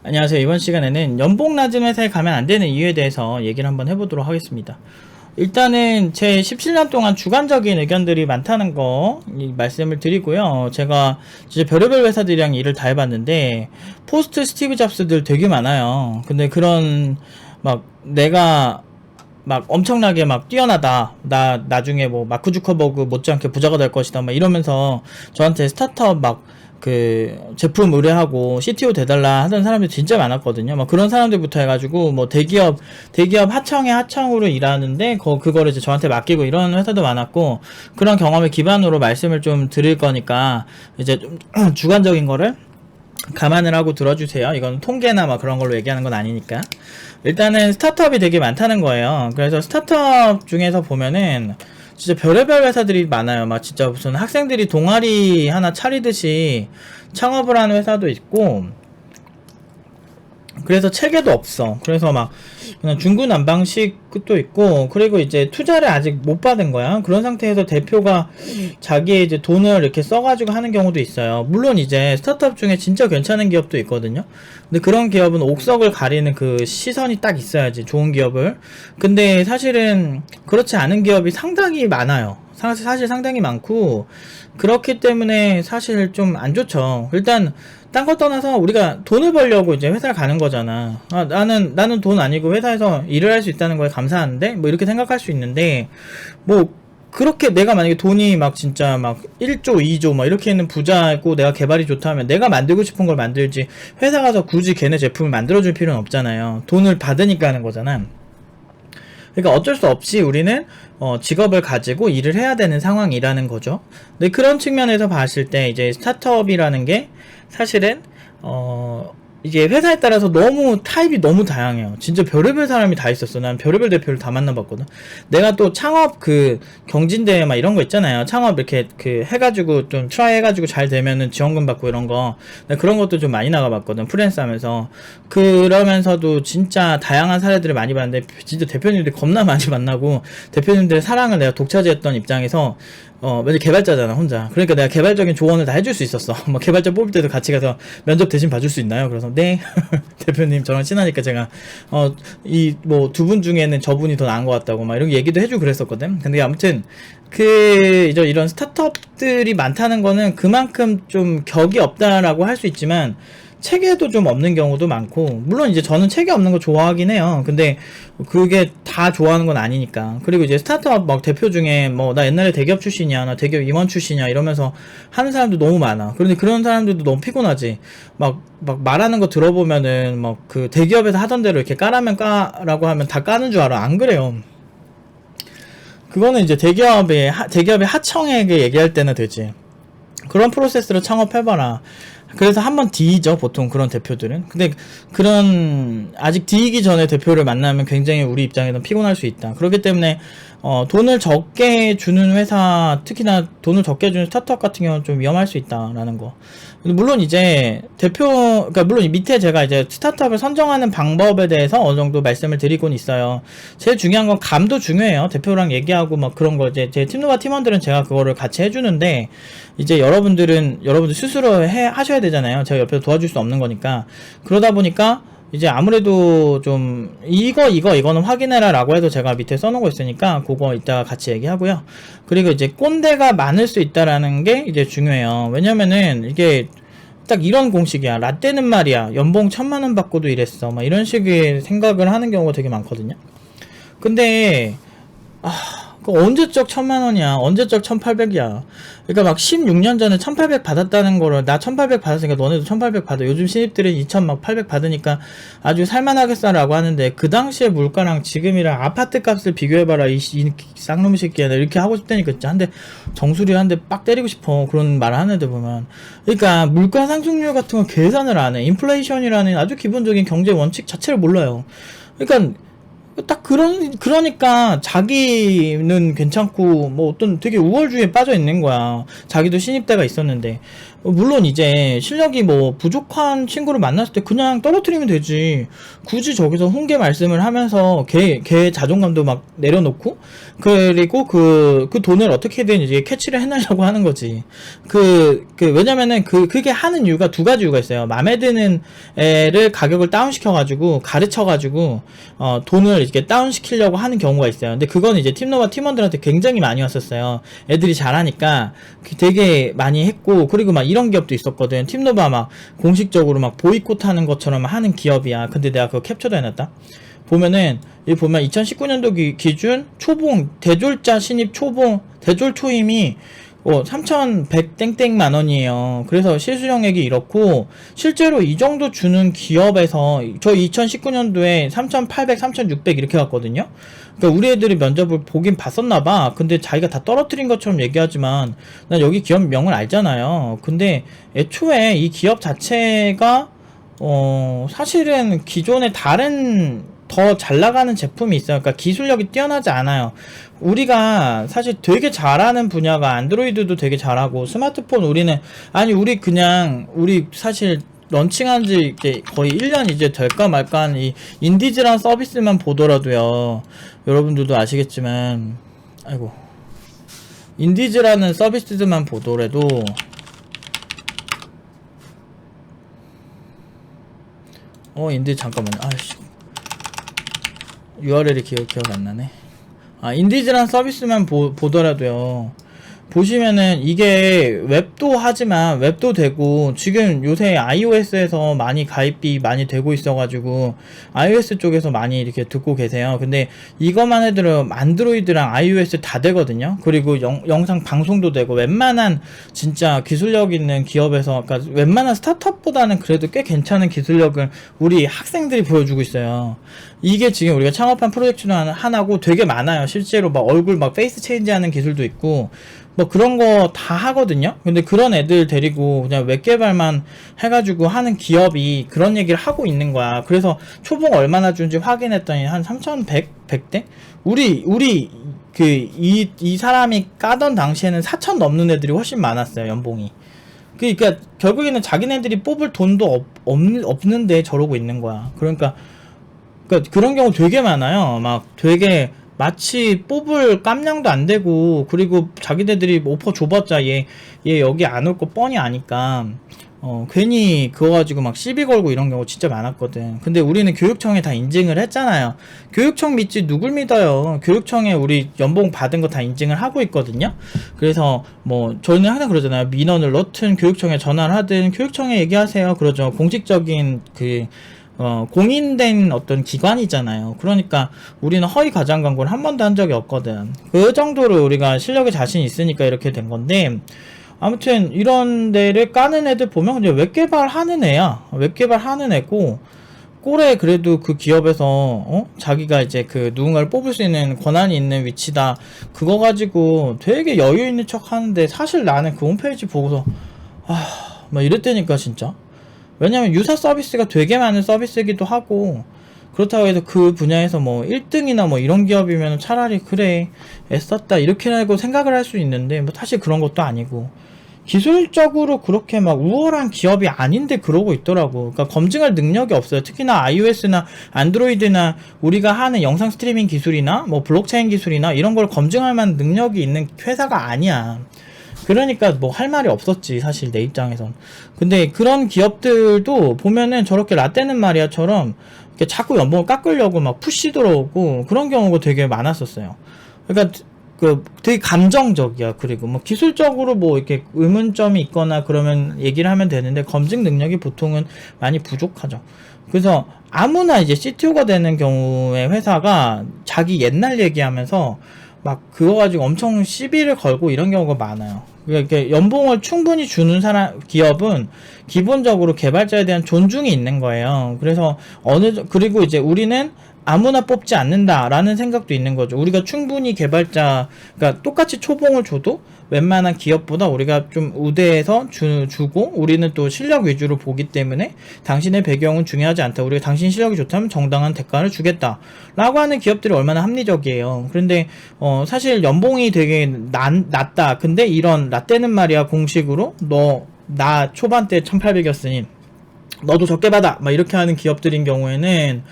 안녕하세요. 이번 시간에는 연봉 낮은 회사에 가면 안 되는 이유에 대해서 얘기를 한번 해보도록 하겠습니다. 일단은 제 17년 동안 주관적인 의견들이 많다는 거 말씀을 드리고요. 제가 진짜 별의별 회사들이랑 일을 다 해봤는데 포스트 스티브 잡스들 되게 많아요. 근데 그런 막 내가 막 엄청나게 막 뛰어나다, 나 나중에 뭐 마크 주커버그 못지않게 부자가 될 것이다 막 이러면서 저한테 스타트업 막 그 제품 의뢰하고 CTO 돼달라 하던 사람들이 진짜 많았거든요. 막 그런 사람들부터 해가지고 뭐 대기업 하청의 하청으로 일하는데 그거를 이제 저한테 맡기고 이런 회사도 많았고, 그런 경험을 기반으로 말씀을 좀 드릴 거니까 이제 좀 주관적인 거를 감안을 하고 들어주세요. 이건 통계나 막 그런 걸로 얘기하는 건 아니니까. 일단은 스타트업이 되게 많다는 거예요. 그래서 스타트업 중에서 보면은 진짜 별의별 회사들이 많아요. 막 진짜 무슨 학생들이 동아리 하나 차리듯이 창업을 하는 회사도 있고, 그래서 체계도 없어. 그래서 막 그냥 중구난방식도 있고, 그리고 이제 투자를 아직 못 받은 거야. 그런 상태에서 대표가 자기의 이제 돈을 이렇게 써가지고 하는 경우도 있어요. 물론 이제 스타트업 중에 진짜 괜찮은 기업도 있거든요. 근데 그런 기업은 옥석을 가리는 그 시선이 딱 있어야지, 좋은 기업을. 근데 사실은 그렇지 않은 기업이 상당히 많아요. 사실 상당히 많고, 그렇기 때문에 사실 좀 안 좋죠. 일단 딴 거 떠나서 우리가 돈을 벌려고 이제 회사를 가는 거잖아. 나는 돈 아니고 회사에서 일을 할 수 있다는 거에 감사한데 뭐 이렇게 생각할 수 있는데, 뭐 그렇게 내가 만약에 돈이 막 진짜 막 1조 2조 막 이렇게 있는 부자고 내가 개발이 좋다면 내가 만들고 싶은 걸 만들지, 회사 가서 굳이 걔네 제품을 만들어줄 필요는 없잖아요. 돈을 받으니까 하는 거잖아. 그러니까 어쩔 수 없이 우리는 직업을 가지고 일을 해야 되는 상황이라는 거죠. 근데 그런 측면에서 봤을 때 이제 스타트업이라는 게 사실은 이게 회사에 따라서 너무 타입이 너무 다양해요. 진짜 별의별 사람이 다 있었어. 난 별의별 대표를 다 만나봤거든. 내가 또 창업 그 경진대회 막 이런 거 있잖아요. 창업 이렇게 그 해가지고 좀 트라이 해가지고 잘 되면은 지원금 받고 이런 거. 그런 것도 좀 많이 나가봤거든. 프리랜서 하면서. 그러면서도 진짜 다양한 사례들을 많이 봤는데 진짜 대표님들 겁나 많이 만나고, 대표님들의 사랑을 내가 독차지했던 입장에서 맨날 개발자잖아, 혼자. 그러니까 내가 개발적인 조언을 다 해줄 수 있었어. 뭐 개발자 뽑을 때도 같이 가서 면접 대신 봐줄 수 있나요? 그래서 네. 대표님 저랑 친하니까 제가 이 뭐 두 분 중에는 저분이 더 나은 것 같다고 막 이런 얘기도 해주고 그랬었거든. 근데 아무튼 이제 이런 스타트업들이 많다는 거는 그만큼 좀 격이 없다라고 할 수 있지만 체계도 좀 없는 경우도 많고, 물론 이제 저는 체계 없는 거 좋아하긴 해요. 근데 그게 다 좋아하는 건 아니니까. 그리고 이제 스타트업 막 대표 중에 뭐 나 옛날에 대기업 출신이야, 나 대기업 임원 출신이야 이러면서 하는 사람도 너무 많아. 그런데 그런 사람들도 너무 피곤하지. 막 말하는 거 들어보면은 막 그 대기업에서 하던 대로 이렇게 까라면 까라고 하면 다 까는 줄 알아. 안 그래요. 그거는 이제 대기업의 하청에게 얘기할 때는 되지. 그런 프로세스로 창업해봐라. 그래서 한번 D죠, 보통 그런 대표들은. 근데 아직 D이기 전에 대표를 만나면 굉장히 우리 입장에는 피곤할 수 있다. 그렇기 때문에 돈을 적게 주는 회사, 특히나 돈을 적게 주는 스타트업 같은 경우는 좀 위험할 수 있다라는 거. 물론 이제 그러니까 물론 밑에 제가 이제 스타트업을 선정하는 방법에 대해서 어느 정도 말씀을 드리곤 있어요. 제일 중요한 건 감도 중요해요. 대표랑 얘기하고 막 그런 거, 이제 제 팀노바 팀원들은 제가 그거를 같이 해주는데, 이제 여러분들 스스로 하셔야 되잖아요. 제가 옆에서 도와줄 수 없는 거니까. 그러다 보니까 이제 아무래도 좀 이거는 확인해라 라고 해도 제가 밑에 써놓은 거 있으니까 그거 이따가 같이 얘기하고요. 그리고 이제 꼰대가 많을 수 있다라는 게 이제 중요해요. 왜냐면은 이게 딱 이런 공식이야. 라떼는 말이야, 연봉 1000만원 받고도 이랬어, 막 이런 식의 생각을 하는 경우가 되게 많거든요. 근데 그 언제적 1000만원이야, 언제적 1800이야. 그러니까 막 16년 전에 1800 받았다는 거를, 나 1800 받았으니까 너네도 1800 받아. 요즘 신입들은 2000 막 800 받으니까 아주 살만하겠어라고 하는데, 그 당시의 물가랑 지금이랑 아파트 값을 비교해봐라 이 쌍놈의 새끼야. 이렇게 하고 싶다니까 진짜 정수리 한 대 빡 때리고 싶어, 그런 말 하는 애들 보면. 그러니까 물가 상승률 같은 거 계산을 안 해. 인플레이션이라는 아주 기본적인 경제 원칙 자체를 몰라요. 그러니까 딱 그러니까 자기는 괜찮고 뭐 어떤 되게 우월주의에 빠져 있는 거야. 자기도 신입 때가 있었는데. 물론 이제 실력이 뭐 부족한 친구를 만났을 때 그냥 떨어뜨리면 되지. 굳이 저기서 훈계 말씀을 하면서 걔 자존감도 막 내려놓고, 그리고 그 돈을 어떻게든 이제 캐치를 해내려고 하는 거지. 왜냐면은 그게 하는 이유가 두 가지 이유가 있어요. 맘에 드는 애를 가격을 다운시켜가지고, 가르쳐가지고, 돈을 이렇게 다운시키려고 하는 경우가 있어요. 근데 그건 이제 팀노바 팀원들한테 굉장히 많이 왔었어요. 애들이 잘하니까 되게 많이 했고, 그리고 막 이런 기업도 있었거든. 팀노바 막 공식적으로 막 보이콧 하는 것처럼 하는 기업이야. 근데 내가 그거 캡처도 해놨다. 보면은, 여기 보면 2019년도 기준 초봉, 대졸자 신입 초봉, 대졸 초임이 3,100 땡땡만 원이에요. 그래서 실수령액이 이렇고, 실제로 이 정도 주는 기업에서, 저 2019년도에 3,800, 3,600 이렇게 갔거든요? 그러니까 우리 애들이 면접을 보긴 봤었나봐. 근데 자기가 다 떨어뜨린 것처럼 얘기하지만, 난 여기 기업 명을 알잖아요. 근데 애초에 이 기업 자체가, 사실은 기존의 다른 더 잘 나가는 제품이 있어요. 그러니까 기술력이 뛰어나지 않아요. 우리가 사실 되게 잘하는 분야가 안드로이드도 되게 잘하고 스마트폰 우리 사실 런칭한 지 이제 거의 1년 이제 될까 말까 한 이 인디즈란 서비스만 보더라도요. 여러분들도 아시겠지만 아이고 인디즈라는 서비스만 보더라도 인디즈 잠깐만요. 아이씨 URL이 기억 안 나네. 인디즈란 서비스만 보더라도요. 보시면은 이게 웹도 하지만 웹도 되고 지금 요새 iOS에서 많이 가입비 많이 되고 있어가지고 iOS 쪽에서 많이 이렇게 듣고 계세요. 근데 이것만 해도 안드로이드랑 iOS 다 되거든요. 그리고 영상 방송도 되고 웬만한 진짜 기술력 있는 기업에서 그러니까 웬만한 스타트업보다는 그래도 꽤 괜찮은 기술력을 우리 학생들이 보여주고 있어요. 이게 지금 우리가 창업한 프로젝트 중 하나고 되게 많아요. 실제로 막 얼굴 막 페이스 체인지 하는 기술도 있고 뭐 그런 거 다 하거든요. 근데 그런 애들 데리고 그냥 웹 개발만 해가지고 하는 기업이 그런 얘기를 하고 있는 거야. 그래서 초봉 얼마나 주는지 확인했더니 한 3,100, 100대? 이 사람이 까던 당시에는 4,000 넘는 애들이 훨씬 많았어요, 연봉이. 그러니까 결국에는 자기네들이 뽑을 돈도 없는데 저러고 있는 거야. 그러니까 그런 경우 되게 많아요. 막 되게 마치 뽑을 깜냥도 안 되고, 그리고 자기네들이 오퍼 줘봤자 얘 여기 안 올 거 뻔히 아니까 괜히 그거 가지고 막 시비 걸고 이런 경우 진짜 많았거든. 근데 우리는 교육청에 다 인증을 했잖아요. 교육청 믿지 누굴 믿어요. 교육청에 우리 연봉 받은 거 다 인증을 하고 있거든요. 그래서 뭐 저희는 항상 그러잖아요. 민원을 넣든 교육청에 전화를 하든 교육청에 얘기하세요 그러죠. 공식적인 공인된 어떤 기관이잖아요. 그러니까 우리는 허위 가장 광고를 한 번도 한 적이 없거든. 그 정도로 우리가 실력에 자신 있으니까 이렇게 된 건데, 아무튼 이런 데를 까는 애들 보면 이제 웹개발 하는 애야. 웹개발 하는 애고, 꼴에 그래도 그 기업에서 자기가 이제 그 누군가를 뽑을 수 있는 권한이 있는 위치다. 그거 가지고 되게 여유 있는 척 하는데, 사실 나는 그 홈페이지 보고서 막 이랬다니까 진짜. 왜냐면 유사 서비스가 되게 많은 서비스이기도 하고, 그렇다고 해서 그 분야에서 뭐 1등이나 뭐 이런 기업이면 차라리 그래 애썼다 이렇게라고 생각을 할 수 있는데, 뭐 사실 그런 것도 아니고 기술적으로 그렇게 막 우월한 기업이 아닌데 그러고 있더라고. 그러니까 검증할 능력이 없어요. 특히나 iOS나 안드로이드나 우리가 하는 영상 스트리밍 기술이나 뭐 블록체인 기술이나 이런 걸 검증할 만한 능력이 있는 회사가 아니야. 그러니까 뭐 할 말이 없었지 사실 내 입장에선. 근데 그런 기업들도 보면은 저렇게 라떼는 말이야처럼 이렇게 자꾸 연봉을 깎으려고 막 푸시 들어오고 그런 경우가 되게 많았었어요. 그러니까 되게 감정적이야. 그리고 뭐 기술적으로 뭐 이렇게 의문점이 있거나 그러면 얘기를 하면 되는데 검증 능력이 보통은 많이 부족하죠. 그래서 아무나 이제 CTO가 되는 경우에 회사가 자기 옛날 얘기하면서 막 그거 가지고 엄청 시비를 걸고 이런 경우가 많아요. 그러니까 연봉을 충분히 주는 기업은 기본적으로 개발자에 대한 존중이 있는 거예요. 그래서 그리고 이제 우리는 아무나 뽑지 않는다라는 생각도 있는 거죠. 우리가 충분히 그러니까 똑같이 초봉을 줘도 웬만한 기업보다 우리가 좀 우대해서 주고, 우리는 또 실력 위주로 보기 때문에 당신의 배경은 중요하지 않다. 우리가 당신 실력이 좋다면 정당한 대가를 주겠다 라고 하는 기업들이 얼마나 합리적이에요. 그런데 사실 연봉이 되게 낮다. 근데 이런 라떼는 말이야 공식으로 너 나 초반 때 1800이었으니 너도 적게 받아 막 이렇게 하는 기업들인 경우에는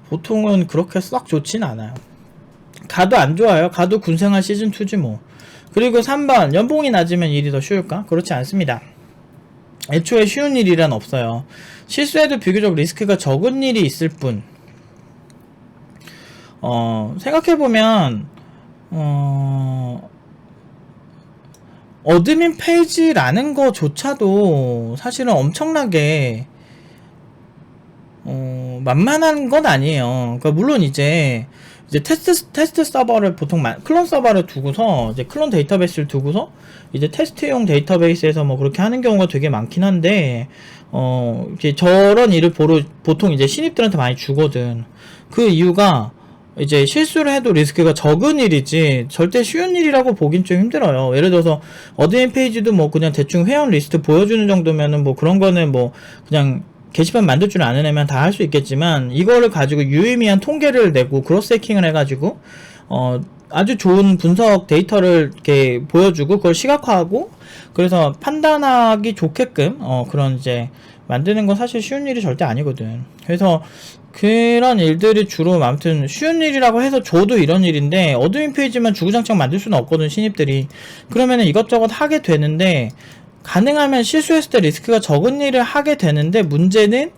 보통은 그렇게 썩 좋진 않아요. 가도 안 좋아요. 가도 군생활 시즌2지 뭐. 그리고 3번 연봉이 낮으면 일이 더 쉬울까? 그렇지 않습니다. 애초에 쉬운 일이란 없어요. 실수해도 비교적 리스크가 적은 일이 있을 뿐. 생각해보면 어드민 페이지라는 거조차도 사실은 엄청나게 만만한 건 아니에요. 그러니까 물론 이제 테스트 서버를 보통 클론 서버를 두고서 이제 클론 데이터베이스를 두고서 이제 테스트용 데이터베이스에서 뭐 그렇게 하는 경우가 되게 많긴 한데 이제 저런 일을 보통 이제 신입들한테 많이 주거든. 그 이유가 이제 실수를 해도 리스크가 적은 일이지 절대 쉬운 일이라고 보긴 좀 힘들어요. 예를 들어서 어드민 페이지도 뭐 그냥 대충 회원 리스트 보여주는 정도면은 뭐 그런 거는 뭐 그냥 게시판 만들 줄 아는 애면 다 할 수 있겠지만 이거를 가지고 유의미한 통계를 내고 크로스 해킹을 해가지고 아주 좋은 분석 데이터를 이렇게 보여주고 그걸 시각화하고 그래서 판단하기 좋게끔 그런 이제 만드는 건 사실 쉬운 일이 절대 아니거든. 그래서 그런 일들이 주로 아무튼 쉬운 일이라고 해서 저도 이런 일인데 어드민 페이지만 주구장창 만들 수는 없거든 신입들이. 그러면은 이것저것 하게 되는데 가능하면 실수했을 때 리스크가 적은 일을 하게 되는데 문제는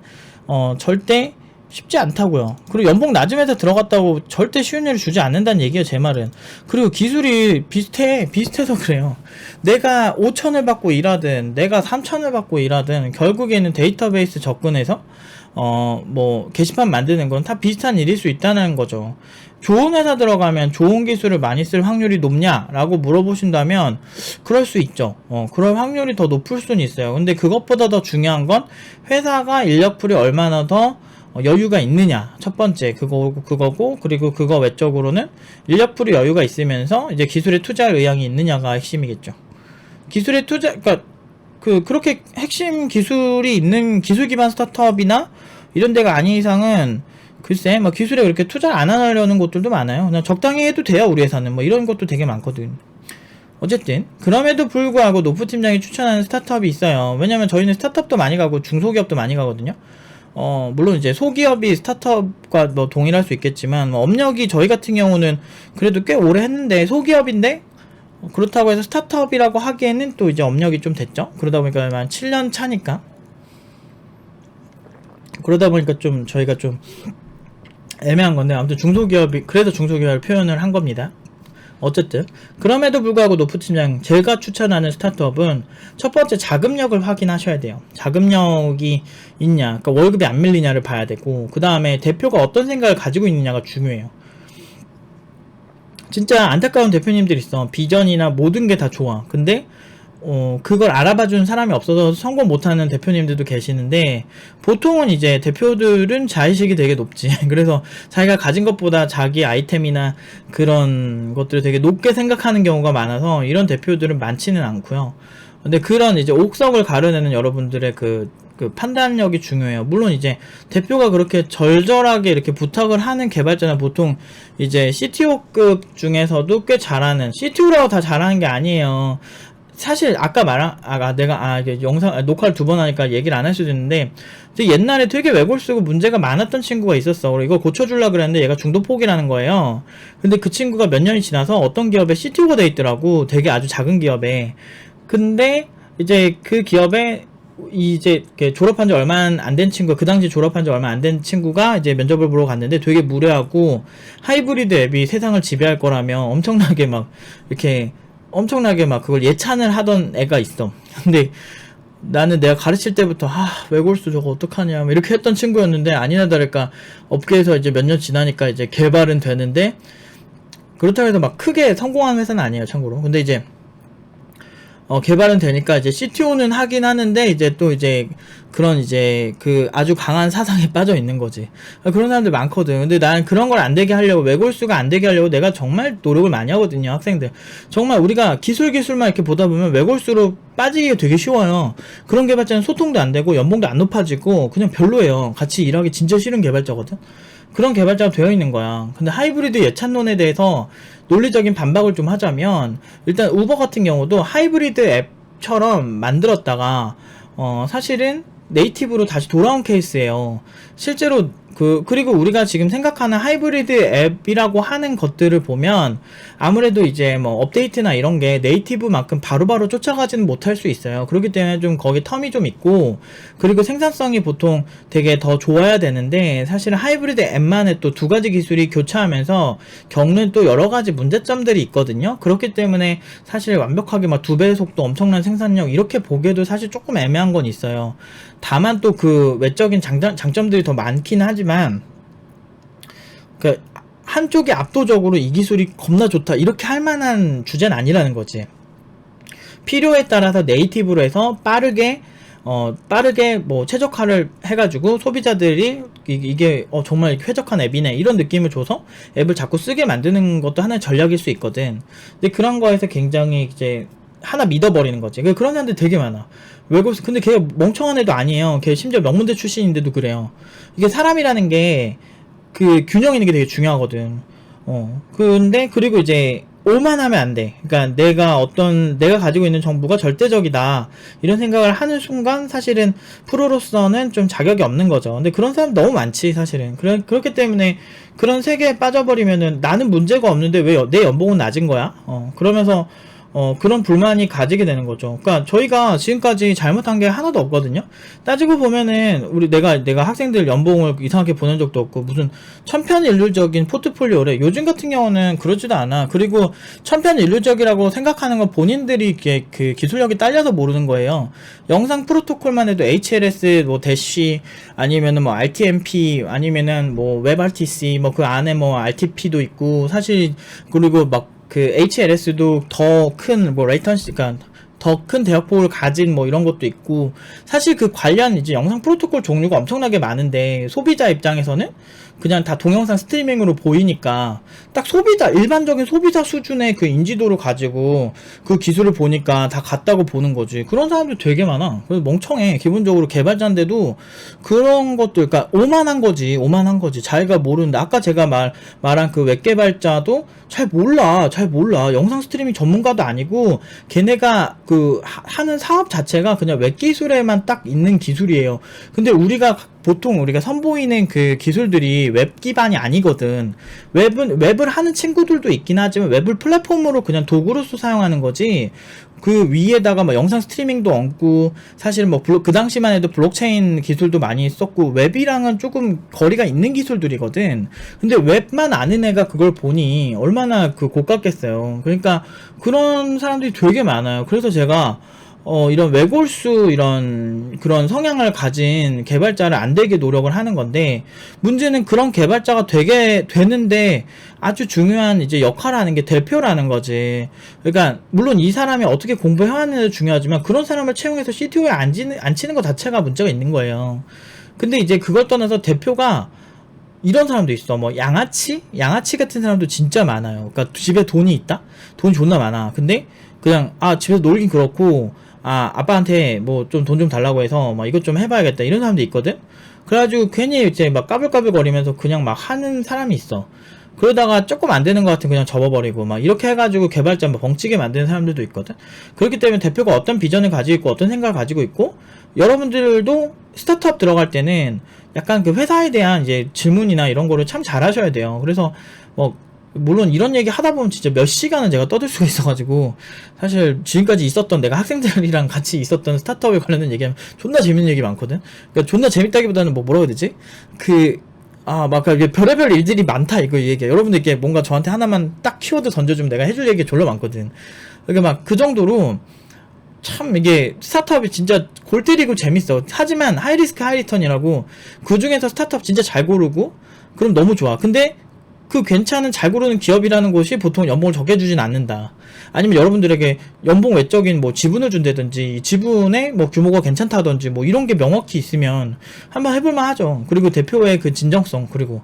절대 쉽지 않다고요. 그리고 연봉 낮은 회사 들어갔다고 절대 쉬운 일을 주지 않는다는 얘기예요, 제 말은. 그리고 기술이 비슷해서 그래요. 내가 5천을 받고 일하든 내가 3천을 받고 일하든 결국에는 데이터베이스 접근해서 뭐 게시판 만드는 건 다 비슷한 일일 수 있다는 거죠. 좋은 회사 들어가면 좋은 기술을 많이 쓸 확률이 높냐? 라고 물어보신다면 그럴 수 있죠. 그럴 확률이 더 높을 수는 있어요. 근데 그것보다 더 중요한 건 회사가 인력풀이 얼마나 더 여유가 있느냐. 첫 번째 그거고 그리고 그거 외적으로는 인력풀이 여유가 있으면서 이제 기술에 투자할 의향이 있느냐가 핵심이겠죠. 기술에 그러니까 그렇게 핵심 기술이 있는 기술 기반 스타트업이나 이런 데가 아닌 이상은 글쎄 뭐 기술에 그렇게 투자를 안 하려는 곳들도 많아요. 그냥 적당히 해도 돼요 우리 회사는. 뭐 이런 것도 되게 많거든. 어쨌든 그럼에도 불구하고 노프 팀장이 추천하는 스타트업이 있어요. 왜냐면 저희는 스타트업도 많이 가고 중소기업도 많이 가거든요. 물론 이제 소기업이 스타트업과 뭐 동일할 수 있겠지만 업력이 저희 같은 경우는 그래도 꽤 오래 했는데 소기업인데 그렇다고 해서 스타트업이라고 하기에는 또 이제 업력이 좀 됐죠. 그러다 보니까 한 7년 차니까 좀 저희가 좀 애매한 건데 아무튼 중소기업이 그래서 중소기업을 표현을 한 겁니다. 어쨌든 그럼에도 불구하고 노프 팀장 제가 추천하는 스타트업은 첫 번째 자금력을 확인하셔야 돼요. 자금력이 있냐, 그러니까 월급이 안 밀리냐를 봐야 되고 그 다음에 대표가 어떤 생각을 가지고 있느냐가 중요해요. 진짜 안타까운 대표님들 있어. 비전이나 모든 게 다 좋아. 근데 그걸 알아봐주는 사람이 없어서 성공 못하는 대표님들도 계시는데 보통은 이제 대표들은 자의식이 되게 높지. 그래서 자기가 가진 것보다 자기 아이템이나 그런 것들을 되게 높게 생각하는 경우가 많아서 이런 대표들은 많지는 않고요. 근데 그런 이제 옥석을 가려내는 여러분들의 그 판단력이 중요해요. 물론 이제 대표가 그렇게 절절하게 이렇게 부탁을 하는 개발자는 보통 이제 CTO급 중에서도 꽤 잘하는, CTO라고 다 잘하는 게 아니에요. 사실 아까 이게 영상 녹화를 2번 하니까 얘기를 안 할 수도 있는데 옛날에 되게 외골 쓰고 문제가 많았던 친구가 있었어. 그래서 이걸 고쳐주려고 그랬는데 얘가 중도 포기라는 거예요. 근데 그 친구가 몇 년이 지나서 어떤 기업에 CTO가 돼 있더라고. 되게 아주 작은 기업에. 근데 이제 그 기업에 이제 졸업한 지 얼마 안 된 친구, 그 당시 졸업한 지 얼마 안 된 친구가 이제 면접을 보러 갔는데 되게 무례하고 하이브리드 앱이 세상을 지배할 거라며 엄청나게 막 그걸 예찬을 하던 애가 있어. 근데 나는 내가 가르칠 때부터 외골수 저거 어떡하냐 이렇게 했던 친구였는데 아니나 다를까 업계에서 이제 몇 년 지나니까 이제 개발은 되는데 그렇다고 해서 막 크게 성공한 회사는 아니에요, 참고로. 근데 이제 개발은 되니까 이제 CTO는 하긴 하는데 이제 또 이제 그런 이제 그 아주 강한 사상에 빠져 있는 거지. 그런 사람들 많거든. 근데 난 그런 걸 안 되게 하려고, 외골수가 안 되게 하려고 내가 정말 노력을 많이 하거든요, 학생들. 정말 우리가 기술만 이렇게 보다 보면 외골수로 빠지기가 되게 쉬워요. 그런 개발자는 소통도 안 되고 연봉도 안 높아지고 그냥 별로예요. 같이 일하기 진짜 싫은 개발자거든. 그런 개발자가 되어 있는 거야. 근데 하이브리드 예찬론에 대해서 논리적인 반박을 좀 하자면 일단 우버 같은 경우도 하이브리드 앱 네이티브처럼 만들었다가 사실은 네이티브로 다시 돌아온 케이스예요. 실제로 그리고 우리가 지금 생각하는 하이브리드 앱이라고 하는 것들을 보면 아무래도 이제 뭐 업데이트나 이런 게 네이티브만큼 바로바로 쫓아가지는 못할 수 있어요. 그렇기 때문에 좀 거기 텀이 좀 있고, 그리고 생산성이 보통 되게 더 좋아야 되는데 사실은 하이브리드 앱만의 또 두 가지 기술이 교차하면서 겪는 또 여러 가지 문제점들이 있거든요. 그렇기 때문에 사실 완벽하게 막 2배의 속도, 엄청난 생산력 이렇게 보기에도 사실 조금 애매한 건 있어요. 다만 또 그 외적인 장점들이 더 많긴 하지만, 그 한쪽이 압도적으로 이 기술이 겁나 좋다 이렇게 할 만한 주제는 아니라는 거지. 필요에 따라서 네이티브로 해서 빠르게 뭐 최적화를 해가지고 소비자들이 이게 정말 쾌적한 앱이네 이런 느낌을 줘서 앱을 자꾸 쓰게 만드는 것도 하나의 전략일 수 있거든. 근데 그런 거에서 굉장히 이제 하나 믿어버리는 거지. 그런 사람들 되게 많아. 근데 걔가 멍청한 애도 아니에요. 걔 심지어 명문대 출신인데도 그래요. 이게 사람이라는 게 그 균형 있는 게 되게 중요하거든. 근데 그리고 이제 오만하면 안 돼. 그러니까 내가 가지고 있는 정보가 절대적이다 이런 생각을 하는 순간 사실은 프로로서는 좀 자격이 없는 거죠. 근데 그런 사람 너무 많지 사실은. 그렇기 때문에 그런 세계에 빠져버리면은 나는 문제가 없는데 왜 내 연봉은 낮은 거야? 그러면서 그런 불만이 가지게 되는 거죠. 그러니까 저희가 지금까지 잘못한 게 하나도 없거든요. 따지고 보면은 내가 학생들 연봉을 이상하게 보낸 적도 없고 무슨 천편일률적인 포트폴리오래. 요즘 같은 경우는 그러지도 않아. 그리고 천편일률적이라고 생각하는 건 본인들이 그 기술력이 딸려서 모르는 거예요. 영상 프로토콜만 해도 HLS, 뭐 대쉬, 아니면은 뭐 RTMP, 아니면은 뭐 WebRTC, 뭐 그 안에 뭐 RTP도 있고 사실, 그리고 막 그 HLS도 더 큰 뭐 레이턴시, 그러니까 더 큰 대역폭을 가진 뭐 이런 것도 있고, 사실 그 관련 이제 영상 프로토콜 종류가 엄청나게 많은데 소비자 입장에서는 그냥 다 동영상 스트리밍으로 보이니까 딱 일반적인 소비자 수준의 그 인지도를 가지고 그 기술을 보니까 다 같다고 보는 거지. 그런 사람들 되게 많아. 그래서 멍청해. 기본적으로 개발자인데도 그런 것도, 그러니까 오만한 거지. 자기가 모르는데, 아까 제가 말한 그 웹 개발자도 잘 몰라. 영상 스트리밍 전문가도 아니고 걔네가 그 하는 사업 자체가 그냥 웹 기술에만 딱 있는 기술이에요. 근데 보통 우리가 선보이는 그 기술들이 웹 기반이 아니거든. 웹을 하는 친구들도 있긴 하지만 웹을 플랫폼으로 그냥 도구로서 사용하는 거지. 그 위에다가 막 영상 스트리밍도 얹고, 사실 뭐 그 당시만 해도 블록체인 기술도 많이 썼고, 웹이랑은 조금 거리가 있는 기술들이거든. 근데 웹만 아는 애가 그걸 보니 얼마나 그 고깝겠어요. 그러니까 그런 사람들이 되게 많아요. 그래서 제가 이런 외골수 그런 성향을 가진 개발자를 안 되게 노력을 하는 건데, 문제는 그런 개발자가 되는데 아주 중요한 이제 역할을 하는 게 대표라는 거지. 그러니까 물론 이 사람이 어떻게 공부해왔는지도 중요하지만 그런 사람을 채용해서 CTO에 앉히는 것 자체가 문제가 있는 거예요. 근데 이제 그걸 떠나서 대표가 이런 사람도 있어. 뭐 양아치 같은 사람도 진짜 많아요. 그러니까 집에 돈이 있다? 돈이 존나 많아. 근데 그냥 집에서 놀긴 그렇고 아빠한테 뭐 좀 돈 좀 달라고 해서 막 이것 좀 해봐야겠다 이런 사람도 있거든. 그래가지고 괜히 이제 막 까불까불 거리면서 그냥 막 하는 사람이 있어. 그러다가 조금 안 되는 것 같으면 그냥 접어버리고 막 이렇게 해가지고 개발자 막 벙찌게 만드는 사람들도 있거든. 그렇기 때문에 대표가 어떤 비전을 가지고 있고 어떤 생각을 가지고 있고, 여러분들도 스타트업 들어갈 때는 약간 그 회사에 대한 이제 질문이나 이런 거를 참 잘하셔야 돼요. 그래서 뭐 물론 이런 얘기 하다 보면 진짜 몇 시간은 제가 떠들 수가 있어가지고, 사실 지금까지 내가 학생들이랑 같이 있었던 스타트업에 관련된 얘기하면 존나 재밌는 얘기 많거든. 그러니까 존나 재밌다기보다는 뭐라고 해야 되지? 막 이게 별의별 일들이 많다 이거 얘기해. 여러분들 이렇게 뭔가 저한테 하나만 딱 키워드 던져주면 내가 해줄 얘기가 졸라 많거든. 그러니까 막 그 정도로 참 이게 스타트업이 진짜 골 때리고 재밌어. 하지만 하이리스크 하이리턴이라고, 그 중에서 스타트업 진짜 잘 고르고 그럼 너무 좋아. 근데 그 괜찮은 잘 고르는 기업이라는 곳이 보통 연봉을 적게 주진 않는다. 아니면 여러분들에게 연봉 외적인 뭐 지분을 준다든지, 지분의 뭐 규모가 괜찮다든지 뭐 이런 게 명확히 있으면 한번 해볼만 하죠. 그리고 대표의 그 진정성, 그리고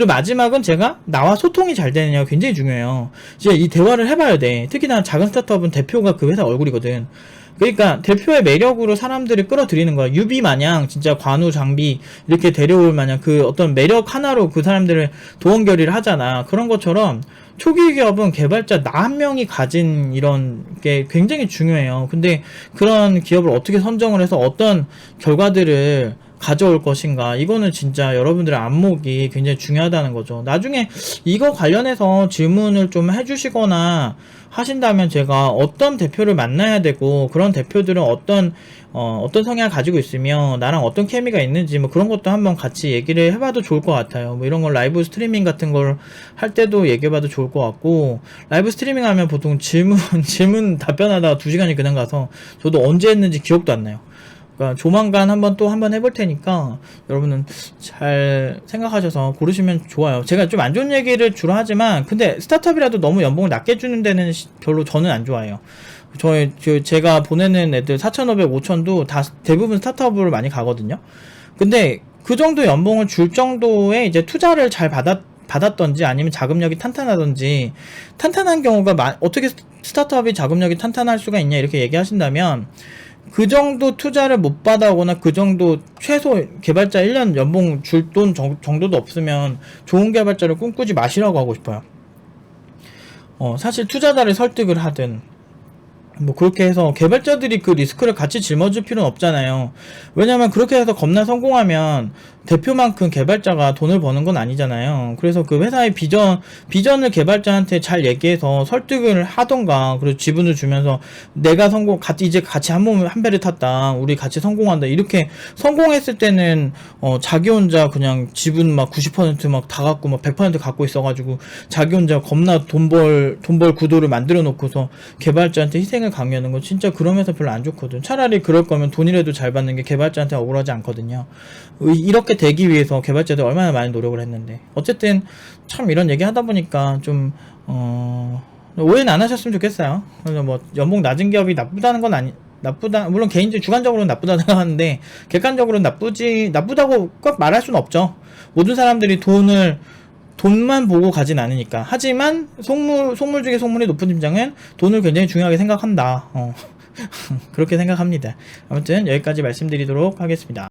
마지막은 나와 소통이 잘 되느냐가 굉장히 중요해요. 이제 이 대화를 해봐야 돼. 특히나 작은 스타트업은 대표가 그 회사 얼굴이거든. 그러니까 대표의 매력으로 사람들을 끌어들이는 거야. 유비 마냥 진짜 관우 장비 이렇게 데려올 마냥 그 어떤 매력 하나로 그 사람들을 도원결의를 하잖아. 그런 것처럼 초기 기업은 개발자 나 한 명이 가진 이런 게 굉장히 중요해요. 근데 그런 기업을 어떻게 선정을 해서 어떤 결과들을 가져올 것인가, 이거는 진짜 여러분들의 안목이 굉장히 중요하다는 거죠. 나중에 이거 관련해서 질문을 좀 해주시거나 하신다면 제가 어떤 대표를 만나야 되고 그런 대표들은 어떤 성향을 가지고 있으며 나랑 어떤 케미가 있는지 뭐 그런 것도 한번 같이 얘기를 해봐도 좋을 것 같아요. 뭐 이런 걸 라이브 스트리밍 같은 걸 할 때도 얘기해봐도 좋을 것 같고, 라이브 스트리밍 하면 보통 질문 답변하다가 2시간이 그냥 가서 저도 언제 했는지 기억도 안 나요. 그러니까 조만간 또 한번 해볼 테니까 여러분은 잘 생각하셔서 고르시면 좋아요. 제가 좀 안 좋은 얘기를 주로 하지만 근데 스타트업이라도 너무 연봉을 낮게 주는 데는 별로 저는 안 좋아해요. 제가 보내는 애들 4,500, 5,000도 다 대부분 스타트업으로 많이 가거든요. 근데 그 정도 연봉을 줄 정도의 이제 투자를 잘 받았던지 아니면 자금력이 탄탄하던지, 탄탄한 경우가 어떻게 스타트업이 자금력이 탄탄할 수가 있냐 이렇게 얘기하신다면, 그 정도 투자를 못 받아오거나 그 정도 최소 개발자 1년 연봉 줄 돈 정도도 없으면 좋은 개발자를 꿈꾸지 마시라고 하고 싶어요. 사실 투자자를 설득을 하든 뭐 그렇게 해서 개발자들이 그 리스크를 같이 짊어질 필요는 없잖아요. 왜냐면 그렇게 해서 겁나 성공하면 대표만큼 개발자가 돈을 버는 건 아니잖아요. 그래서 그 회사의 비전을 개발자한테 잘 얘기해서 설득을 하던가, 그리고 지분을 주면서 내가 이제 같이 한 배를 탔다, 우리 같이 성공한다, 이렇게 성공했을 때는 자기 혼자 그냥 지분 막 90% 막 다 갖고 막 100% 갖고 있어가지고 자기 혼자 겁나 돈 벌 구도를 만들어 놓고서 개발자한테 희생을 강요하는 건 진짜 그런 회사 별로 안 좋거든. 차라리 그럴 거면 돈이라도 잘 받는 게 개발자한테 억울하지 않거든요. 이렇게 되기 위해서 개발자들 얼마나 많이 노력을 했는데. 어쨌든 참 이런 얘기 하다 보니까 좀 오해는 안 하셨으면 좋겠어요. 그래서 뭐 연봉 낮은 기업이 나쁘다는 건 물론 개인적으로 주관적으로는 나쁘다고 생각하는데 객관적으로는 나쁘다고 꼭 말할 수는 없죠. 모든 사람들이 돈만 보고 가진 않으니까. 하지만 속물 중에 속물이 높은 팀장은 돈을 굉장히 중요하게 생각한다. 그렇게 생각합니다. 아무튼 여기까지 말씀드리도록 하겠습니다.